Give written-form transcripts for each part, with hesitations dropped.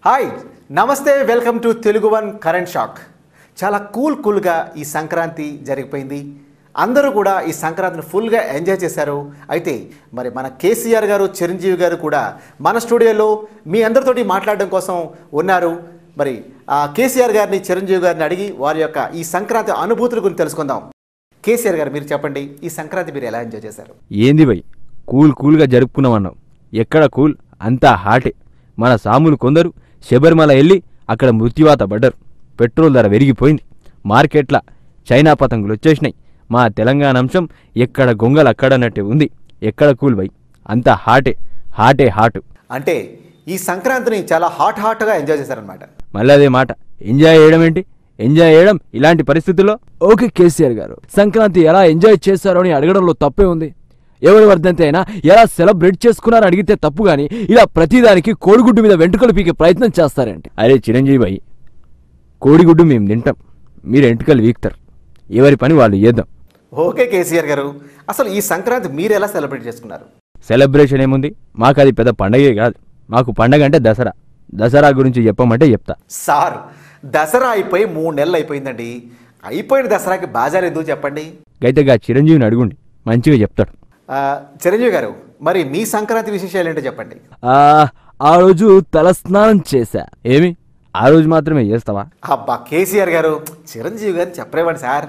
Hi నమస్తే welcome to Telugu one current shock. చాలా కూల్గా ఈ సంక్రాంతి జరిగిపోయింది. అందరూ కూడా ఈ సంక్రాంతిని ఫుల్గా ఎంజాయ్ చేశారు. అయితే మరి మన కేసీఆర్ గారు, చిరంజీవి గారు కూడా మన స్టూడియోలో మీ అందరితోటి మాట్లాడడం కోసం ఉన్నారు. మరి కేసీఆర్ గారిని, చిరంజీవి గారిని అడిగి వారి యొక్క ఈ సంక్రాంతి అనుభూతుల గురించి తెలుసుకుందాం. కేసీఆర్ గారు, మీరు చెప్పండి, ఈ సంక్రాంతి మీరు ఎలా ఎంజాయ్ చేశారు? ఏంది భయ్, కూల్గా జరుపుకున్నామన్నావు. ఎక్కడ కూల్, అంతా హాటే. మన సాములు కొందరు శబరిమల వెళ్ళి అక్కడ మృత్యువాత పడ్డారు. పెట్రోల్ ధర పెరిగిపోయింది. మార్కెట్ల చైనా పతంగులు వచ్చేసినాయి. మా తెలంగాణ అంశం ఎక్కడ గొంగలు అక్కడన్నట్టే ఉంది. ఎక్కడ కూల్ భయ్, అంతా హాటే హాటు. అంటే ఈ సంక్రాంతిని చాలా హాట్గా ఎంజాయ్ చేశారనమాట. మళ్ళీ అదే మాట, ఎంజాయ్ చేయడం ఏంటి? ఎంజాయ్ చేయడం ఇలాంటి పరిస్థితుల్లో. ఓకే కేసీఆర్ గారు, సంక్రాంతి ఎలా ఎంజాయ్ చేశారో అని అడగడంలో తప్పే ఉంది. ఎవరి వర్ధంతి అయినా ఎలా సెలబ్రేట్ చేసుకున్నారని అడిగితే తప్పు గాని ఇలా ప్రతిదానికి కోడిగుడ్డు మీద వెంట్రుకలు పీకే ప్రయత్నం చేస్తారంటే. అరే చిరంజీవి భయ్, కోడిగుడ్డు మేము తింటాం, మీరు ఎంటుకలు వీక్తారు. ఎవరి పని వాళ్ళు చేద్దాం. ఓకే కేసీఆర్ గారు, అసలు ఈ సంక్రాంతి మీరు ఎలా సెలబ్రేట్ చేసుకున్నారు? సెలబ్రేషన్ ఏముంది, మాకు అది పెద్ద పండగే కాదు. మాకు పండగ అంటే దసరా. దసరా గురించి చెప్పమంటే చెప్తా. సార్, దసరా అయిపోయి 3 నెలలు అయిపోయిందండి. అయిపోయిన దసరాకి బాజారు ఎందుకు చెప్పండి? గైతేగా చిరంజీవిని అడుగుండి, మంచిగా చెప్తాడు. చిరంజీవి గారు, మరి మీ సంక్రాంతి విశేషాలు ఏంటో చెప్పండి. ఆ రోజు తలస్నానం చేశా. ఏమి, ఆ రోజు మాత్రమే చేస్తావా? అబ్బా కేసీఆర్ గారు, చిరంజీవి గారిని చెప్పరేవ్వండి సార్.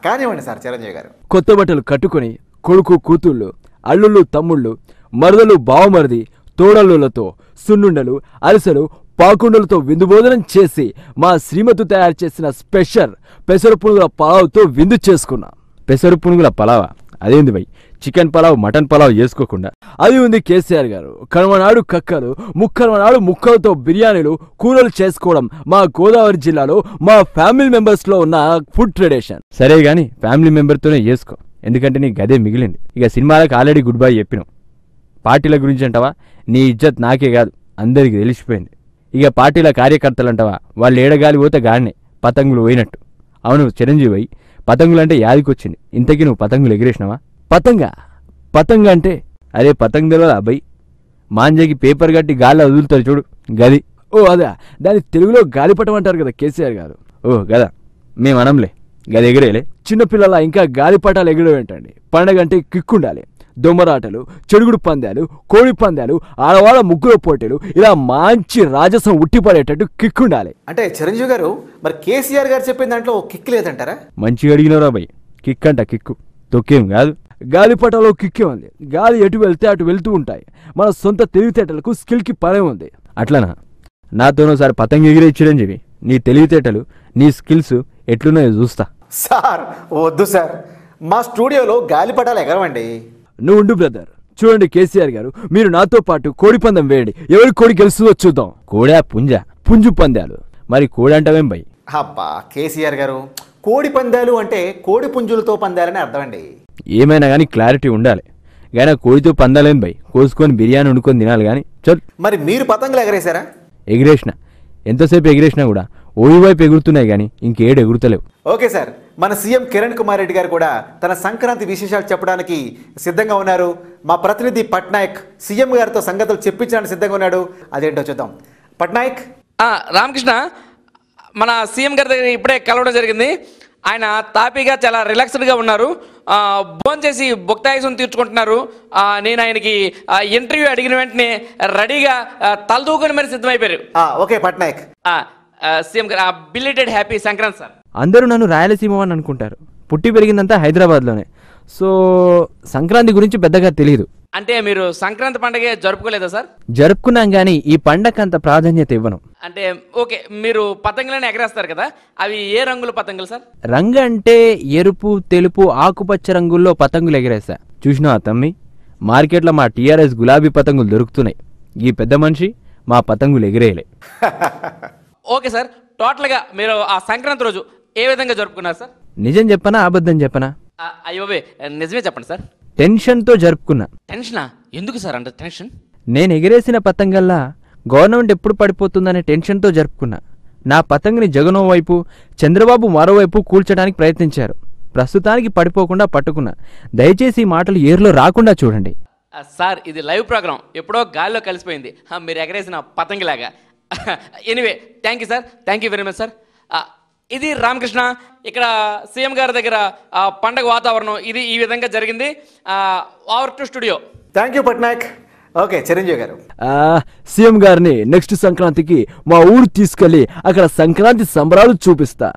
కానివ్వండి సార్ చిరంజీవి గారు. కొత్త బట్టలు కట్టుకుని కొడుకు కూతుళ్ళు, అల్లుళ్ళు తమ్ముళ్ళు, మరదలు బావమరిది, తోడల్లులతో సున్నుండలు, అరిసెలు, పాకుండలతో విందు భోజనం చేసి మా శ్రీమతి తయారు చేసిన స్పెషల్ పెసర పునుగుల పలావ్తో విందు చేసుకున్నా. పెసరు పునుగుల పలావా? అదేంది భయ్, చికెన్ పలావ్, మటన్ పలావ్ చేసుకోకుండా? అది ఉంది కేసీఆర్ గారు. కనుమనాడు కక్కలు, ముక్కనుమనాడు ముక్కలతో బిర్యానీలు, కూరలు చేసుకోవడం మా గోదావరి జిల్లాలో మా ఫ్యామిలీ మెంబర్స్లో ఉన్న ఫుడ్ ట్రెడిషన్. సరే గాని ఫ్యామిలీ మెంబర్తోనే చేసుకో, ఎందుకంటే నీ గదే మిగిలింది. ఇక సినిమాలకు ఆల్రెడీ గుడ్ బై చెప్పినావు. పార్టీల గురించి అంటావా? నీ ఇజ్జత్ నాకే కాదు, అందరికీ తెలిసిపోయింది. ఇక పార్టీల కార్యకర్తలు అంటావా? వాళ్ళు ఏడగాలి పోతే గాడినే పతంగులు పోయినట్టు. అవును చిరంజీవి, పతంగులు అంటే యాదికొచ్చింది. ఇంతకీ నువ్వు పతంగులు ఎగిరేసినావా? పతంగ అంటే? అరే పతంగ్ తెలియదా అబ్బాయి? మాంజకి పేపర్ కట్టి గాల్లో వదులుతారు చూడు, గది. ఓ అదా, దాని తెలుగులో గాలిపటం అంటారు కదా కేసీఆర్ గారు. ఓ గదా, మేము అనంలే, గది ఎగిరేలే. చిన్నపిల్లల ఇంకా గాలిపటాలు ఎగరడం ఏంటండి? పండగ అంటే కిక్కుండాలి. దొమ్మరాటలు, చెడుగుడు పందాలు, కోడి పందాలు, ఆడవాళ్ళ ముగ్గుల పోటీలు, ఇలా మంచి రాజసం ఉట్టిపడేటట్టు కిక్కుండాలి. అంటే చిరంజీవి గారు, మరి కేసీఆర్ గారు చెప్పిన దాంట్లో కిక్ లేదంటారా? మంచిగా అడిగినవరా భయ్. కిక్ అంట కిక్కు, తొక్కేం కాదు. గాలిపటాలో కిక్కే ఉంది. గాలి ఎటు వెళ్తే అటు వెళ్తూ ఉంటాయి. మన సొంత తెలివితేటలకు స్కిల్కి పనే ఉంది. అట్లనా? నాతోనోసారి పతంగ ఎగిరే చిరంజీవి, నీ తెలివితేటలు, నీ స్కిల్స్ ఎట్లున్నాయో చూస్తా. సార్ వద్దు సార్, మా స్టూడియోలో గాలిపటాలు ఎగరవండి. నువ్వు ఉండు బ్రదర్. చూడండి కేసీఆర్ గారు, మీరు నాతో పాటు కోడి పందెం వేయండి. ఎవరి కోడి గెలుస్తుందో చూద్దాం. కోడా పుంజు పందాలు? మరి కోడి అంటావేం భయ్? అబ్బా కేసీఆర్ గారు, కోడి పందాలు అంటే కోడి పుంజులతో పందాలని అర్థం అండి. ఏమైనా కానీ క్లారిటీ ఉండాలి. కానీ కోడితో పందాలేం భయ్, కోసుకొని బిర్యానీ వండుకొని తినాలి కానీ. చల్. మరి మీరు పతంగులు ఎగరేశారా? ఎగిరేసిన. ఎంతసేపు ఎగిరేసినా కూడా ఓడి వైపు ఎగురుతున్నాయి కానీ ఇంకేడు ఎగురుతలేవు. ఓకే సార్, మన సీఎం కిరణ్ కుమార్ రెడ్డి గారు కూడా తన సంక్రాంతి విశేషాలు చెప్పడానికి సిద్ధంగా ఉన్నారు. మా ప్రతినిధి పట్నాయక్ సీఎం గారితో సంగతులు చెప్పించడానికి సిద్ధంగా ఉన్నాడు. అదేంటో చూద్దాం. పట్నాయక్. రామకృష్ణ, మన సీఎం గారి దగ్గర ఇప్పుడే కలవడం జరిగింది. ఆయన తాపీగా చాలా రిలాక్స్డ్గా ఉన్నారు. భోజనం చేసి భుక్తాయుసం తీర్చుకుంటున్నారు. నేను ఆయనకి ఇంటర్వ్యూ అడిగిన వెంటనే రెడీగా తలదూకొని మరి సిద్ధమైపోయారు. ఓకే పట్నాయక్. సీఎం గారు, బిలేటెడ్ హ్యాపీ సంక్రాంతి సార్. అందరూ నన్ను రాయలసీమ అని అనుకుంటారు. పుట్టి పెరిగిందంతా హైదరాబాద్లోనే. సో సంక్రాంతి గురించి పెద్దగా తెలియదు. అంటే మీరు సంక్రాంతి పండుగ జరుపుకోలేదా సార్? జరుపుకున్నాం కానీ ఈ పండగ అంత ప్రాధాన్యత ఇవ్వను. అంటే ఓకే, మీరు పతంగులను ఎగరేస్తారు కదా, అవి ఏ రంగుల పతంగులు సార్? రంగు అంటే ఎరుపు, తెలుపు, ఆకుపచ్చ రంగుల్లో పతంగులు ఎగరేస్తా. చూసినావా తమ్మి, మార్కెట్లో మా టీఆర్ఎస్ గులాబీ పతంగులు దొరుకుతున్నాయి. ఈ పెద్ద మనిషి మా పతంగులు ఎగిరేయలే. ఓకే సార్, టోటల్గా మీరు ఆ సంక్రాంతి రోజు ఏ విధంగా జరుపుకున్నారు సార్? నిజం చెప్పనా అబద్ధం చెప్పనా? అయ్యోవే, నిజమే చెప్పండి సార్. టెన్షన్తో జరుపుకున్నా. టెన్షనా? ఎందుకు సార్ అంత టెన్షన్? నేను ఎగిరేసిన పతంగల్లా గవర్నమెంట్ ఎప్పుడు పడిపోతుందనే టెన్షన్తో జరుపుకున్నా. నా పతంగిని జగనో వైపు, చంద్రబాబు మరోవైపు కూల్చడానికి ప్రయత్నించారు. ప్రస్తుతానికి పడిపోకుండా పట్టుకున్నా. దయచేసి ఈ మాటలు ఏర్లో రాకుండా చూడండి. సార్, ఇది లైవ్ ప్రోగ్రామ్, ఎప్పుడో గాల్లో కలిసిపోయింది. మీరు ఎగరేసిన పతంగిలాగా anyway thank you sir, thank you very much sir. ఇది రామకృష్ణ, ఇక్కడ సీఎం గారి దగ్గర పండగ వాతావరణం ఇది ఈ విధంగా జరిగింది. Over to studio. Thank you Patnaik. Okay Chiranjeevi గారు. సీఎం గారిని నెక్స్ట్ సంక్రాంతికి మా ఊరు తీసుకెళ్లి అక్కడ సంక్రాంతి సంబరాలు చూపిస్తా.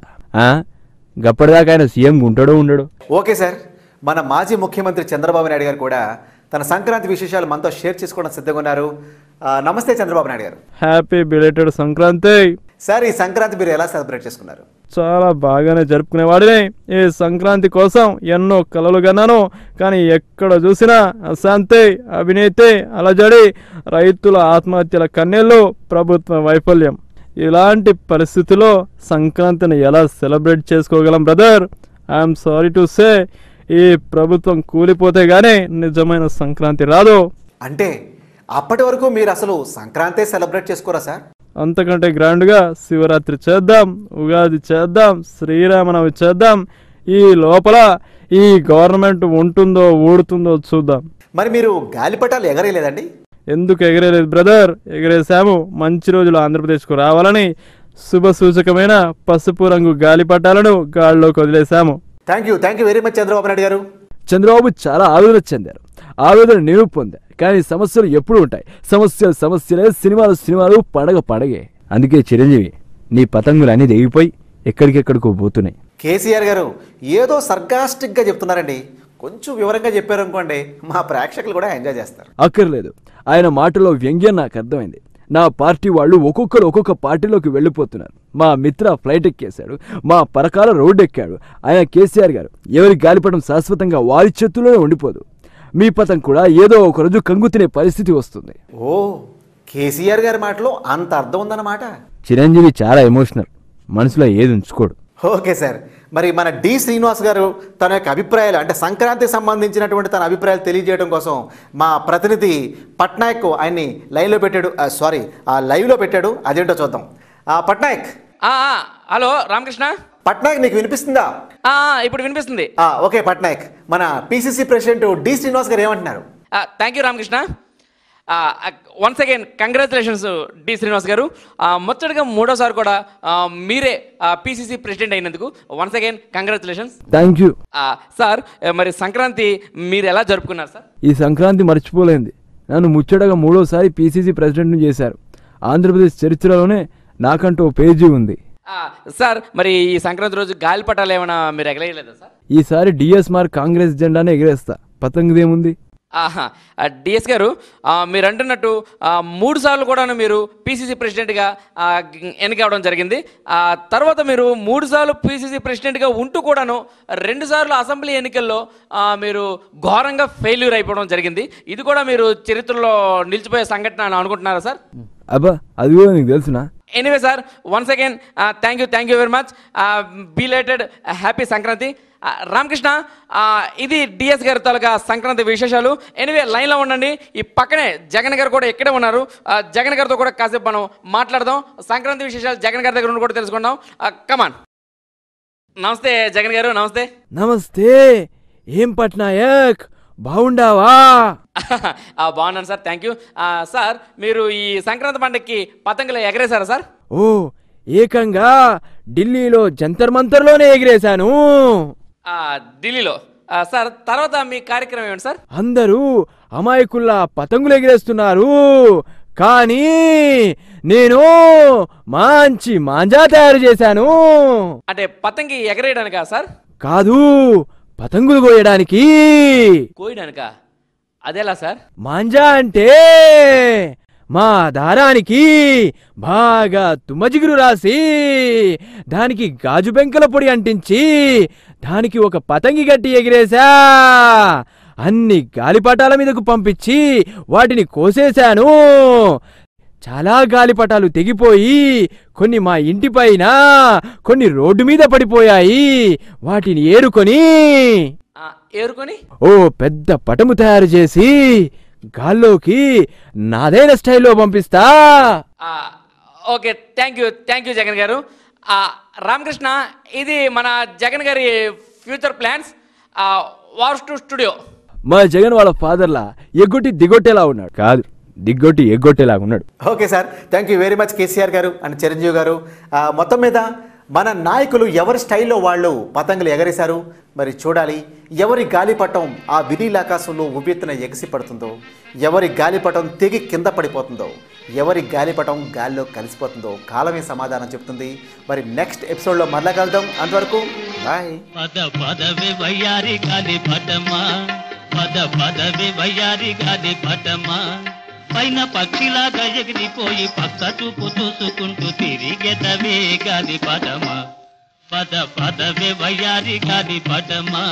గప్పటిదాకా ఆయన సీఎం ఉంటాడో ఉండడు. ఓకే సార్, మన మాజీ ముఖ్యమంత్రి చంద్రబాబు నాయుడు గారు కూడా తన సంక్రాంతి విశేషాలు మనతో షేర్ చేసుకోవడం సిద్ధంగా ఉన్నారు. నమస్తే చంద్రబాబు నాయుడు గారు. Happy belated Sankranti sir. ఈ సంక్రాంతి మీరు ఎలా సెలబ్రేట్ చేసుకున్నారు? చాలా బాగానే జరుపుకునేవాడిని. ఈ సంక్రాంతి కోసం ఎన్నో కలలు కన్నాను, కానీ ఎక్కడ చూసినా అశాంతి, అవినీతి, అలజడి, రైతుల ఆత్మహత్యల కన్నీళ్లు, ప్రభుత్వ వైఫల్యం. ఇలాంటి పరిస్థితుల్లో సంక్రాంతిని ఎలా సెలబ్రేట్ చేసుకోగలం brother? I'm sorry to say, ఈ ప్రభుత్వం కూలిపోతే గానీ నిజమైన సంక్రాంతి రాదు. అంటే అప్పటి వరకు మీరు అసలు సంక్రాంతి సెలబ్రేట్ చేసుకోరా సార్? అంతకంటే గ్రాండ్గా శివరాత్రి చేద్దాం, ఉగాది చేద్దాం, శ్రీరామనవమి చేద్దాం. ఈ లోపల ఈ గవర్నమెంట్ ఉంటుందో ఊడుతుందో చూద్దాం. మరి మీరు గాలిపటాలు ఎగరేయలేదండి? ఎందుకు ఎగరేలేదు బ్రదర్? ఎగరేసాము. మంచి రోజులు ఆంధ్రప్రదేశ్కు రావాలని శుభ సూచకమైన పసుపు రంగు గాలిపటాలను గాల్లోకి వదిలేశాము. Thank you very much Chandrababu Naidu గారు. చంద్రబాబు చాలా ఆవేదన చెందారు. ఆవేదన నేను పొందా, కానీ సమస్యలు ఎప్పుడు ఉంటాయి. సమస్యలే, సినిమాలు పండగే. అందుకే చిరంజీవి, నీ పతంగులు అన్నీ తెగిపోయి ఎక్కడికెక్కడికో పోతున్నాయి. కేసీఆర్ గారు ఏదో సర్కాస్టిక్గా చెప్తున్నారండి. కొంచెం వివరంగా చెప్పారనుకోండి, మా ప్రేక్షకులు కూడా ఎంజాయ్ చేస్తారు. అక్కర్లేదు, ఆయన మాటలో వ్యంగ్యం నాకు అర్థమైంది. నా పార్టీ వాళ్ళు ఒక్కొక్కరు ఒక్కొక్క పార్టీలోకి వెళ్ళిపోతున్నారు. మా మిత్ర ఫ్లైట్ ఎక్కేశాడు, మా పరకాల రోడ్డు ఎక్కాడు. ఆయన కేసీఆర్ గారు ఎవరి గాలిపటం శాశ్వతంగా వారి చేతుల్లోనే ఉండిపోదు. మీ పతం కూడా ఏదో ఒకరోజు కంగు తినే పరిస్థితి వస్తుంది. ఓ, కేసీఆర్ గారి మాటలో అంత అర్థం ఉందన్నమాట. చిరంజీవి చాలా ఎమోషనల్, మనసులో ఏది ఉంచుకోడు. ఓకే సార్, మరి మన డి శ్రీనివాస్ గారు తన యొక్క అభిప్రాయాలు, అంటే సంక్రాంతికి సంబంధించినటువంటి తన అభిప్రాయాలు తెలియజేయడం కోసం మా ప్రతినిధి పట్నాయక్ ఆయన్ని లైవ్లో పెట్టాడు. అదేంటో చూద్దాం. పట్నాయక్. హలో రామకృష్ణ. పట్నాయక్ నీకు వినిపిస్తుందా? ఇప్పుడు వినిపిస్తుంది. ఓకే పట్నాయక్, మన PCC president D Srinivas garu ఏమంటున్నారు? Thank you Ramakrishna. Once again congratulations D Srinivas garu. మొత్తటిగా మూడోసారి కూడా మీరే పిసిసి ప్రెసిడెంట్ అయినందుకు వన్స్ అగైన్ కంగ్రాచులేషన్స్. Thank you sir. మరి సంక్రాంతి మీరు ఎలా జరుపుకున్నారు సార్? ఈ సంక్రాంతి మర్చిపోలేంది. నన్ను ముచ్చటగా మూడోసారి పిసిసి ప్రెసిడెంట్ను చేశారు. ఆంధ్రప్రదేశ్ చరిత్రలోనే నాకంటూ ఓ పేజీ ఉంది. సార్, మరి ఈ సంక్రాంతి రోజు గాలిపటాలు ఏమైనా మీరు ఎగరేయలేదా సార్? ఈసారి డిఎస్ మార్ కాంగ్రెస్ జెండానే ఎగరేస్తా, పతంగుదేముంది. డిఎస్ గారు, మీరు అంటున్నట్టు 3 సార్లు కూడాను మీరు పిసిసి ప్రెసిడెంట్గా ఎన్నికవడం జరిగింది. తర్వాత మీరు 3 సార్లు పిసిసి ప్రెసిడెంట్గా ఉంటూ కూడాను 2 సార్లు అసెంబ్లీ ఎన్నికల్లో మీరు ఘోరంగా ఫెయిల్యూర్ అయిపోవడం జరిగింది. ఇది కూడా మీరు చరిత్రలో నిలిచిపోయే సంఘటన అని అనుకుంటున్నారా సార్? అబ్బా, అది కూడా నీకు తెలుసునా? Anyway sir, once again thank you very much. Belated happy Sankranti. Ramakrishna, ఇది డిఎస్ గారి తాలూకా సంక్రాంతి విశేషాలు. ఎనీవే లైన్లో ఉండండి. ఈ పక్కనే జగన్ గారు కూడా ఇక్కడే ఉన్నారు. జగన్ గారితో కూడా కాసేపు మనం మాట్లాడదాం. సంక్రాంతి విశేషాలు జగన్ గారి దగ్గర కూడా తెలుసుకుందాం. కమాన్. నమస్తే జగన్ గారు. నమస్తే. నమస్తే. ఏం పట్నాయక్, బాగుండావా? బాగున్నాను సార్, థ్యాంక్ యూ. సార్, మీరు ఈ సంక్రాంతి పండుగకి పతంగులు ఎగరేశారా సార్? ఓ, ఏకంగా ఢిల్లీలో జంతర్ మంతర్లోనే ఎగిరేశాను. ఢిల్లీలో సార్. తర్వాత మీ కార్యక్రమం ఏమిటి సార్? అందరూ అమాయకుల్లా పతంగులు ఎగిరేస్తున్నారు, కానీ నేను మంచి మాంజా తయారు చేశాను. అంటే పతంగి ఎగరేయడానికా సార్? కాదు, పతంగులు కోయడానికి. కోయడానికా? అదేలా సార్? మాంజా అంటే మా దారానికి బాగా తుమ్మజిగురు రాసి దానికి గాజు బెంకల పొడి అంటించి దానికి ఒక పతంగి గట్టి ఎగిరేశా. అన్ని గాలిపటాల మీదకు పంపించి వాటిని కోసేశాను. చాలా గాలిపటాలు తెగిపోయి కొన్ని మా ఇంటి పైన, కొన్ని రోడ్డు మీద పడిపోయాయి. వాటిని ఏరుకొని ఓ పెద్ద పటము తయారు చేసి గాల్లోకి నాదైన స్టైల్లో పంపిస్తా. ఓకే, థ్యాంక్ యూ జగన్ గారు. రామకృష్ణ, ఇది మన జగన్ గారి future plans. Wars to studio. మా జగన్ వాళ్ళ ఫాదర్లా ఎగ్గొట్టి దిగొట్టేలా ఉన్నాడు. కాదు, దిగ్గొట్టి ఎగ్గొట్టేలాగా ఉన్నాడు. Okay sir, thank you very much KCR గారు అండ్ చిరంజీవి గారు. మొత్తం మీద మన నాయకులు ఎవరి స్టైల్లో వాళ్ళు పతంగులు ఎగరేశారు. మరి చూడాలి ఎవరి గాలిపటం ఆ వినీల్ ఆకాశంలో ఉవ్వెత్తున ఎగసి పడుతుందో, ఎవరి గాలిపటం తెగి కింద పడిపోతుందో, ఎవరి గాలిపటం గాల్లో కలిసిపోతుందో కాలమే సమాధానం చెప్తుంది. మరి నెక్స్ట్ ఎపిసోడ్లో మరలా కలుద్దాం. అంతవరకు బాయ్. పైన పక్షిలాగా ఎగిరిపోయి పక్క చూపు చూసుకుంటూ తిరిగెదవే గాలి పటమా, పదవే వయ్యారి గాలి పటమా.